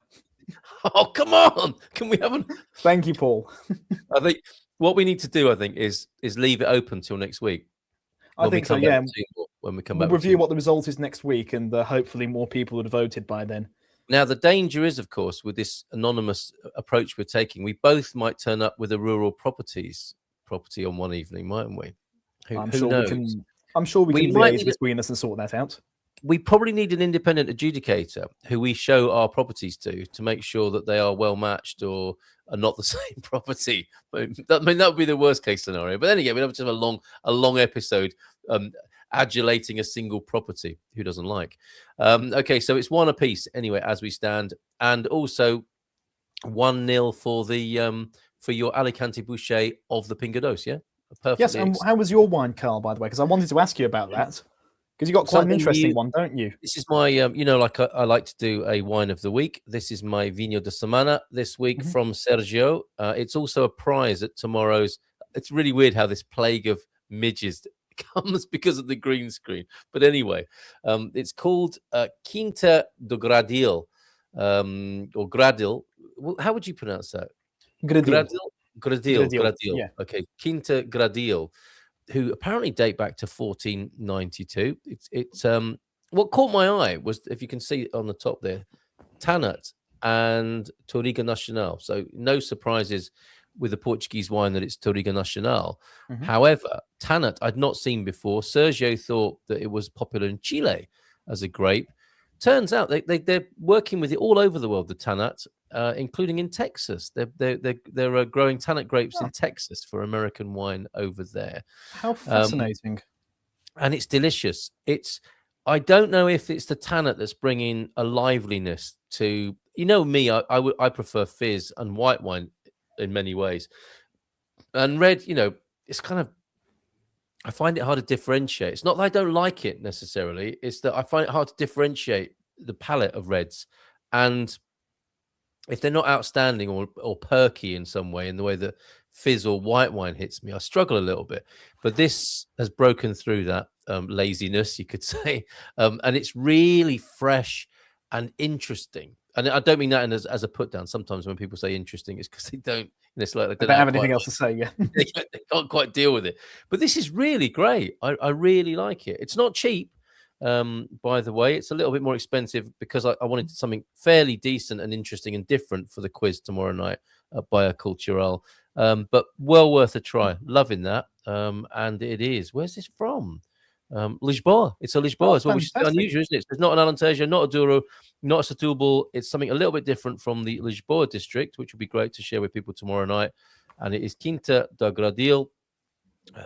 Oh, come on! Can we have Thank you, Paul. I think what we need to do, is leave it open till next week. I think so. Yeah. When we come back, we'll review what the result is next week, and hopefully more people would have voted by then. Now, the danger is, of course, with this anonymous approach we're taking, we both might turn up with a rural property on one evening, mightn't we? I'm sure we can liaise between us and sort that out. We probably need an independent adjudicator who we show our properties to make sure that they are well matched or are not the same property. That would be the worst case scenario. But then again, we'd have to have a long episode adulating a single property. Who doesn't like? Okay, so it's one apiece anyway as we stand, and also 1-0 for the for your Alicante Boucher of the Pingados. Yeah, perfect. Yes, and how was your wine, Carl? By the way, because I wanted to ask you about that. Because you got quite an interesting one, don't you? This is my, like I like to do a wine of the week. This is my Vinho de Semana this week from Sergio. It's also a prize at tomorrow's. It's really weird how this plague of midges comes because of the green screen. But anyway, it's called Quinta do Gradil, or Gradil. How would you pronounce that? Gradil. Yeah. Okay, Quinta Gradil, who apparently date back to 1492. It's what caught my eye was, if you can see on the top there, Tannat and Touriga Nacional. So no surprises with the Portuguese wine that it's Touriga Nacional. However, Tannat I'd not seen before. Sergio thought that it was popular in Chile as a grape. Turns out they're working with it all over the world, the Tannat, including in Texas. They're growing Tannat grapes in Texas for American wine over there. How fascinating. And it's delicious. I don't know if it's the Tannat that's bringing a liveliness to, me, I prefer fizz and white wine in many ways. And red, it's kind of, I find it hard to differentiate. It's not that I don't like it necessarily. It's that I find it hard to differentiate the palette of reds. And if they're not outstanding or perky in some way, in the way that fizz or white wine hits me, I struggle a little bit. But this has broken through that laziness, you could say. And it's really fresh and interesting. And I don't mean that as a put down. Sometimes when people say interesting, it's because they don't. It's like they don't have anything else to say. Yeah, they can't quite deal with it. But this is really great. I really like it. It's not cheap, by the way. It's a little bit more expensive because I wanted something fairly decent and interesting and different for the quiz tomorrow night at Biocultural. But well worth a try. Loving that. And it is. Where's this from? Lisboa. It's a Lisboa as well, which is unusual, isn't it? It's not an Alentejo, not a Douro, not a Setúbal. It's something a little bit different from the Lisboa district, which will be great to share with people tomorrow night. And it is Quinta do Gradil,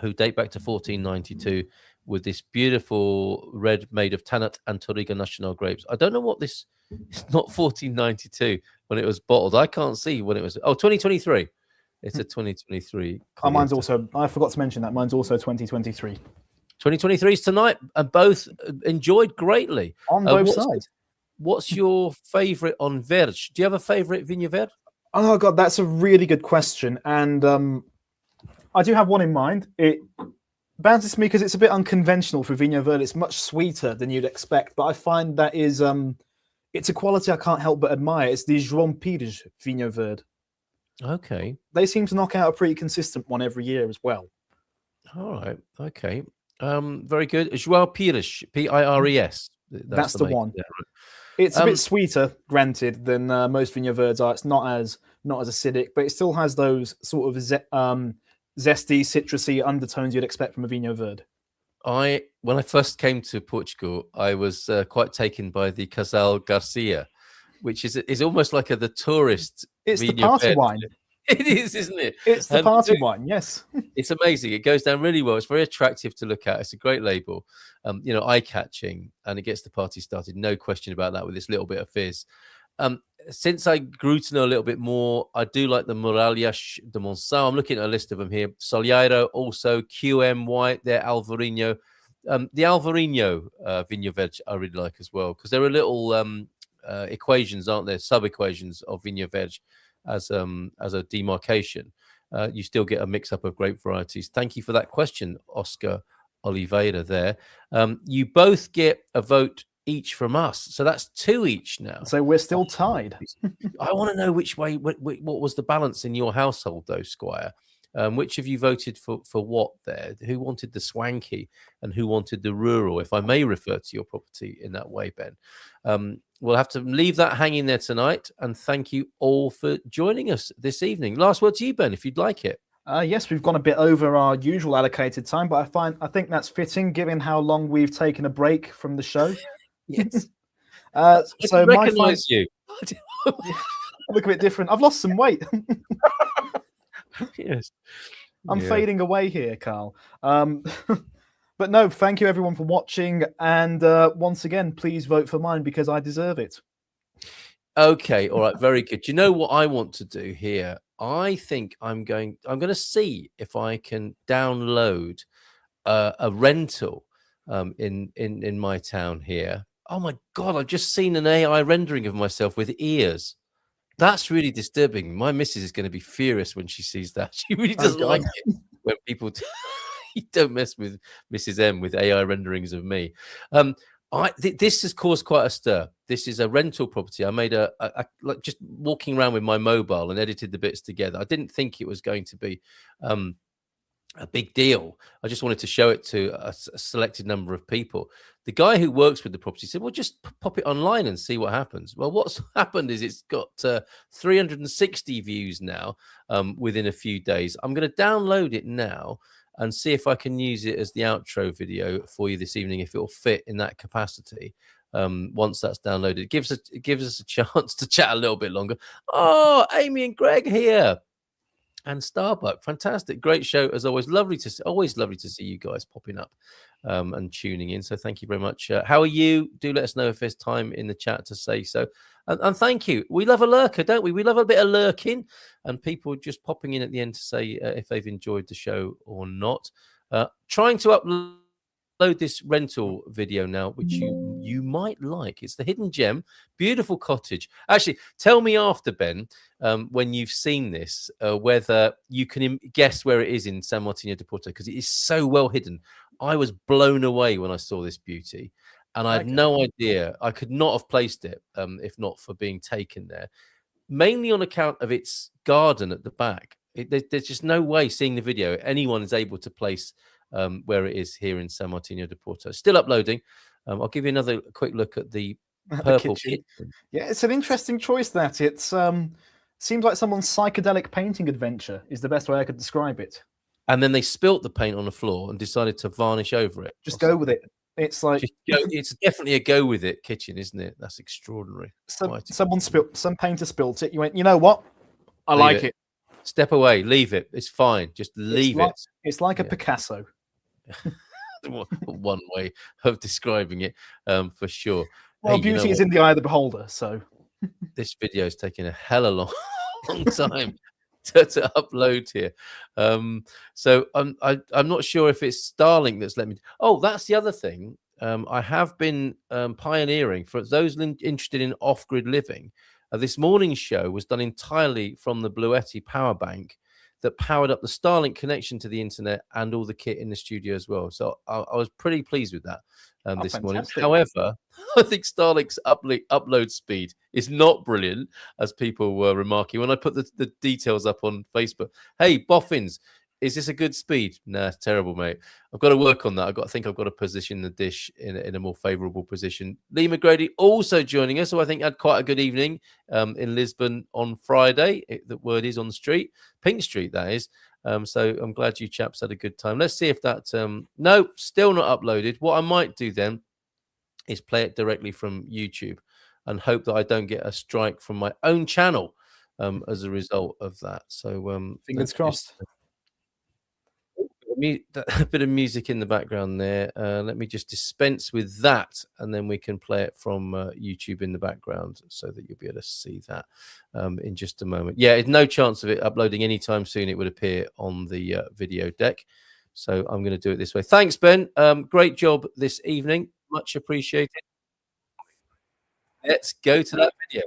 who date back to 1492, with this beautiful red made of Tannat and Touriga Nacional grapes. I don't know what this. It's not 1492, but when it was bottled. I can't see when it was. Oh, 2023. It's a 2023. Oh, mine's also. I forgot to mention that mine's also 2023. 2023 is tonight, and both enjoyed greatly On both sides. What's your favorite on Verge? Do you have a favorite Vinho Verde? Oh God, that's a really good question, and I do have one in mind. It bounces to me because it's a bit unconventional for Vinho Verde. It's much sweeter than you'd expect, but I find that is it's a quality I can't help but admire. It's the João Pires Vinho Verde. Okay, they seem to knock out a pretty consistent one every year as well. All right, okay, very good. João Pires, Pires. That's the one. Yeah, right. It's a bit sweeter, granted, than most Vinho Verdes are. It's not as acidic, but it still has those sort of zesty, citrusy undertones you'd expect from a Vinho Verde. When I first came to Portugal, I was quite taken by the Casal Garcia, which is almost like the tourist. It's the party Verde. wine. It is, isn't it? It's the party wine, yes. It's amazing. It goes down really well. It's very attractive to look at. It's a great label, eye-catching, and it gets the party started. No question about that with this little bit of fizz. Since I grew to know a little bit more, I do like the Muralhas de Monção. I'm looking at a list of them here. Solheiro, also QM White, their Alvarinho. The Alvarinho Vinho Verde I really like as well, because there are little equations, aren't there? Sub-equations of Vinho Verde as a demarcation. You still get a mix-up of grape varieties. Thank you for that question, Oscar Oliveira there. You both get a vote each from us, so that's 2 each now. So we're still tied. I want to know which way, what was the balance in your household, though, Squire? Which of you voted for what there? Who wanted the swanky and who wanted the rural, if I may refer to your property in that way, Ben? We'll have to leave that hanging there tonight, and thank you all for joining us this evening. Last word to you, Ben, if you'd like it. Yes, we've gone a bit over our usual allocated time, but I think that's fitting given how long we've taken a break from the show. Yes. So I recognize you. I look a bit different. I've lost some weight. Yes. I'm fading away here, Carl. But no, thank you everyone for watching, and once again, please vote for mine because I deserve it. Okay, all right, very good. Do you know what I want to do here? I think I'm going to see if I can download a rental in my town here. Oh my God, I've just seen an AI rendering of myself with ears. That's really disturbing. My missus is going to be furious when she sees that. She really doesn't like it when people you don't mess with Mrs. M with AI renderings of me. This has caused quite a stir. This is a rental property. I made like just walking around with my mobile and edited the bits together. I didn't think it was going to be a big deal. I just wanted to show it to a selected number of people. The guy who works with the property said, well, just pop it online and see what happens. Well, what's happened is it's got 360 views now within a few days. I'm going to download it now and see if I can use it as the outro video for you this evening, if it will fit in that capacity. Once that's downloaded, it gives us a chance to chat a little bit longer. Oh, Amy and Greg here. And Starbuck, fantastic, great show as always. Always lovely to see you guys popping up and tuning in. So thank you very much. How are you? Do let us know if there's time in the chat to say so. And thank you. We love a lurker, don't we? We love a bit of lurking and people just popping in at the end to say if they've enjoyed the show or not. Trying to upload this rental video now, which you might like. It's the Hidden Gem, beautiful cottage. Actually, tell me after, Ben, when you've seen this, whether you can guess where it is in San Martino de Porto, because it is so well hidden. I was blown away when I saw this beauty, and I had no idea. I could not have placed it if not for being taken there, mainly on account of its garden at the back. There's just no way, seeing the video, anyone is able to place where it is here in San Martino de Porto. Still uploading. I'll give you another quick look at the purple kitchen. Yeah, it's an interesting choice. That it seems like someone's psychedelic painting adventure is the best way I could describe it. And then they spilt the paint on the floor and decided to varnish over it. Just go with it. It's like it's definitely a go with it kitchen, isn't it? That's extraordinary. Some painter spilt it. You went, you know what? I like it. Step away. Leave it. It's fine. Just leave it. It's like a Picasso. One way of describing it, for sure. Well, beauty is in the eye of the beholder. So this video is taking a hell of a long time to upload here. So I'm not sure if it's Starlink that's let me. Oh, that's the other thing. I have been pioneering for those interested in off-grid living. This morning's show was done entirely from the Bluetti power bank that powered up the Starlink connection to the internet and all the kit in the studio as well. So I was pretty pleased with that this morning. However, I think Starlink's upload speed is not brilliant, as people were remarking when I put the details up on Facebook. Hey, boffins, is this a good speed? Nah, it's terrible, mate. I've got to work on that. I think I've got to position the dish in a more favourable position. Lee McGrady also joining us, who I think had quite a good evening in Lisbon on Friday. The word is on the street, Pink Street, that is. So I'm glad you chaps had a good time. Let's see if that... no, still not uploaded. What I might do then is play it directly from YouTube and hope that I don't get a strike from my own channel as a result of that. So fingers crossed. A bit of music in the background there. Let me just dispense with that, and then we can play it from YouTube in the background so that you'll be able to see that in just a moment. Yeah, no chance of it uploading anytime soon. It would appear on the video deck. So I'm going to do it this way. Thanks, Ben. Great job this evening. Much appreciated. Let's go to that video.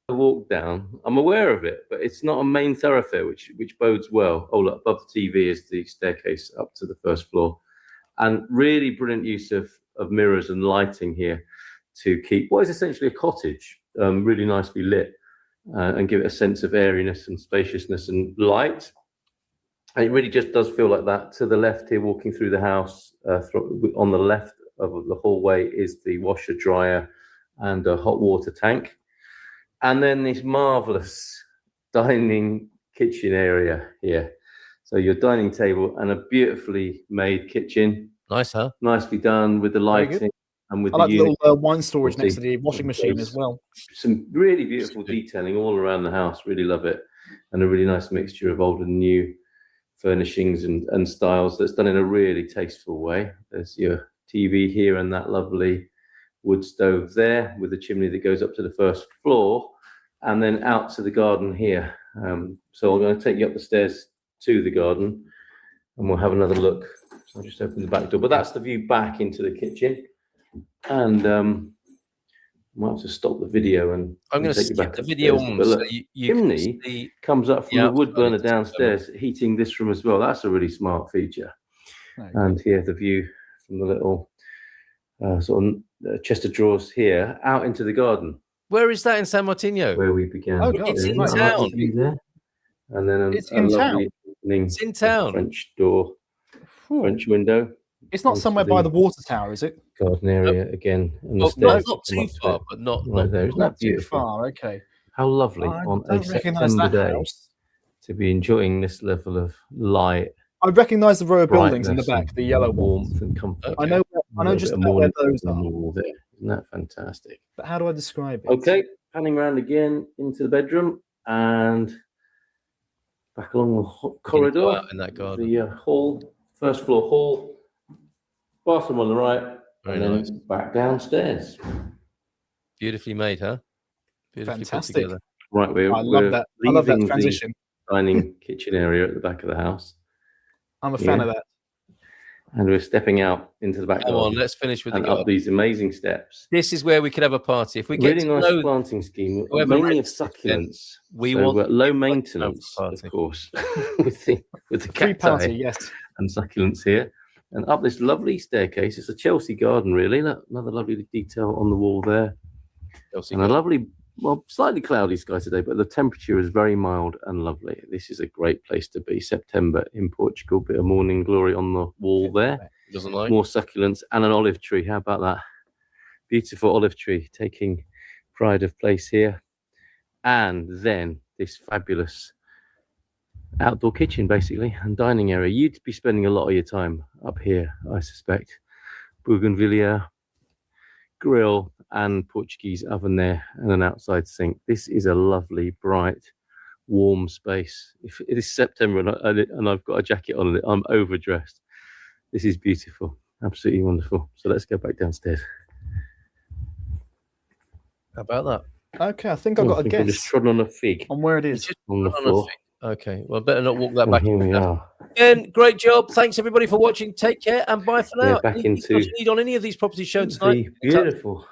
Walk down. I'm aware of it, but it's not a main thoroughfare, which bodes well. Oh, look, above the TV is the staircase up to the first floor, and really brilliant use of mirrors and lighting here to keep what is essentially a cottage really nicely lit and give it a sense of airiness and spaciousness and light. And it really just does feel like that. To the left here, walking through the house, on the left of the hallway is the washer dryer and a hot water tank. And then this marvelous dining kitchen area here. So your dining table and a beautifully made kitchen. Nice, huh? Nicely done with the lighting and with I like the little wine storage next to the washing machine as well. Some really beautiful detailing all around the house. Really love it. And a really nice mixture of old and new furnishings and styles that's done in a really tasteful way. There's your TV here and that lovely wood stove there with a chimney that goes up to the first floor and then out to the garden here. So I'm going to take you up the stairs to the garden and we'll have another look. So I'll just open the back door, but that's the view back into the kitchen. And I might have to stop the video and I'm going to take you back the video on. So you chimney comes up from the wood burner downstairs, heating this room as well. That's a really smart feature. And here the view from the little sort of chest of drawers here out into the garden. Where is that in San Martino? Where we began. Oh, God, it's in town. There. And then it's in town. It's in town. French door, French window. It's not somewhere by the water tower, is it? Garden area again. Not too far, but not there. Isn't that beautiful? Too far. Okay. How lovely on a September day to be enjoying this level of light. I recognise the row of buildings in the back, the yellow warmth and comfort. I know just about where those are. Isn't that fantastic? But how do I describe it? Okay, panning around again into the bedroom and back along the corridor in that garden. The hall, first floor hall, bathroom on the right, and then back downstairs. Beautifully made, huh? Beautifully fantastic. Put together. Right, I love that. I love that transition. Dining kitchen area at the back of the house. I'm a fan of that. And we're stepping out into the back. Come on, let's finish with the garden. Up these amazing steps. This is where we could have a party. If we get really nice planting scheme, mainly of succulents. We want low maintenance, of course, with the cacti yes, and succulents here. And up this lovely staircase. It's a Chelsea garden, really. Look, another lovely detail on the wall there. Chelsea and garden. A lovely, well, slightly cloudy sky today, but the temperature is very mild and lovely. This is a great place to be. September in Portugal, bit of morning glory on the wall there. Doesn't like more succulents and an olive tree. How about that? Beautiful olive tree taking pride of place here. And then this fabulous outdoor kitchen, basically, and dining area. You'd be spending a lot of your time up here, I suspect. Bougainvillea, grill, and Portuguese oven there, and an outside sink. This is a lovely, bright, warm space. If it is September and I've got a jacket on it, I'm overdressed. This is beautiful, absolutely wonderful. So let's go back downstairs. How about that? Okay, I think I've got a I guess just trodden on a fig on where it You is. just on the put on a floor. thing. Okay, well, better not walk that Well, back. here we are. Again, great job. Thanks everybody for watching. Take care and bye for now. Yeah, back Anything into else you need on any of these properties shown tonight? The beautiful